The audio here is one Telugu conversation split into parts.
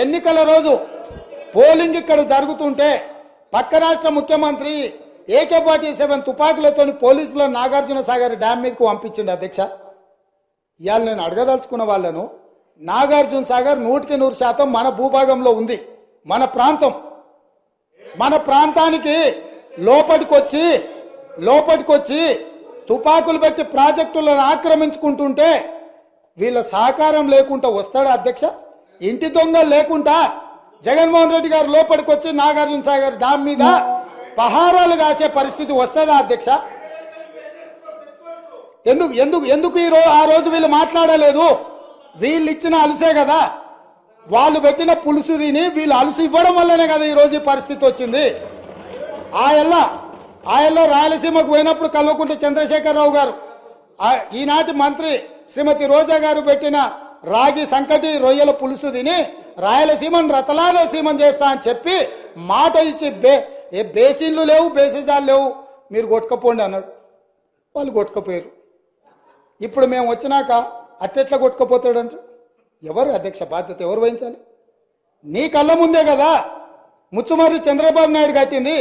ఎన్నికల రోజు పోలింగ్ ఇక్కడ జరుగుతుంటే పక్క రాష్ట్ర ముఖ్యమంత్రి AK-47 తుపాకులతో పోలీసులు నాగార్జున సాగర్ డ్యామ్ మీదకు పంపించింది అధ్యక్ష. ఇవాళ నేను అడగదలుచుకున్న వాళ్ళను, నాగార్జున సాగర్ 100% మన భూభాగంలో ఉంది. మన ప్రాంతం, మన ప్రాంతానికి లోపటికొచ్చి తుపాకులు పెట్టి ప్రాజెక్టులను ఆక్రమించుకుంటుంటే వీళ్ళ సహకారం లేకుండా వస్తాడా అధ్యక్ష? ఇంటి దొంగలు లేకుండా జగన్మోహన్ రెడ్డి గారు లోపలికొచ్చి నాగార్జున సాగర్ డ్యామ్ మీద పహారాలు కాసే పరిస్థితి వస్తుందా అధ్యక్ష? ఎందుకు ఆ రోజు వీళ్ళు మాట్లాడలేదు? వీళ్ళు ఇచ్చిన అలసే కదా, వాళ్ళు పెట్టిన పులుసు తిని వీళ్ళు అలసి ఇవ్వడం వల్లనే కదా ఈ రోజు ఈ పరిస్థితి వచ్చింది. ఆయల్లో రాయలసీమకు పోయినప్పుడు కల్వకుంట్ల చంద్రశేఖరరావు గారు, ఈనాటి మంత్రి శ్రీమతి రోజా గారు పెట్టిన రాగి సంకటి రొయ్యల పులుసు తిని రాయలసీమను రతలాలసీమం చేస్తా అని చెప్పి మాట ఇచ్చి బేసిన్లు లేవు, బేసిజాలు లేవు, మీరు కొట్టుకపోండి అన్నాడు. వాళ్ళు కొట్టుకపోయారు. ఇప్పుడు మేము వచ్చినాక అట్టెట్లా కొట్టుకపోతాడంట? ఎవరు అధ్యక్ష బాధ్యత ఎవరు వహించాలి? నీ కళ్ళ ముందే కదా ముచ్చుమర్రి చంద్రబాబు నాయుడు కట్టింది,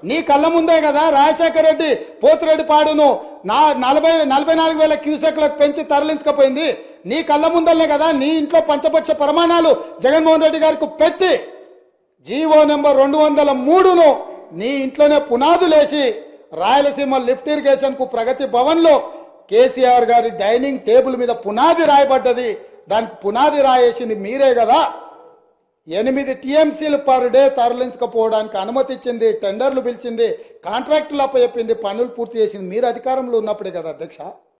నీ కళ్ళ ముందే కదా రాజశేఖర రెడ్డి పోతిరెడ్డి పాడును 44,000 క్యూసెక్లకు పెంచి తరలించకపోయింది. నీ కళ్ళ ముందలనే కదా నీ ఇంట్లో పంచపక్ష ప్రమాణాలు జగన్మోహన్ రెడ్డి గారికి పెట్టి జీవో నెంబర్ 203ను నీ ఇంట్లోనే పునాదులేసి రాయలసీమ లిఫ్ట్ ఇరిగేషన్ కు ప్రగతి భవన్ లో కేసీఆర్ గారి డైనింగ్ టేబుల్ మీద పునాది రాయబడ్డది. దానికి పునాది రాయేసింది మీరే కదా. 8 TMCలు పర్ డే తరలించకపోవడానికి అనుమతి ఇచ్చింది, టెండర్లు పిలిచింది, కాంట్రాక్టులు అప్పచెప్పింది, పనులు పూర్తి చేసింది మీరు అధికారంలో ఉన్నప్పుడే కదా అధ్యక్ష.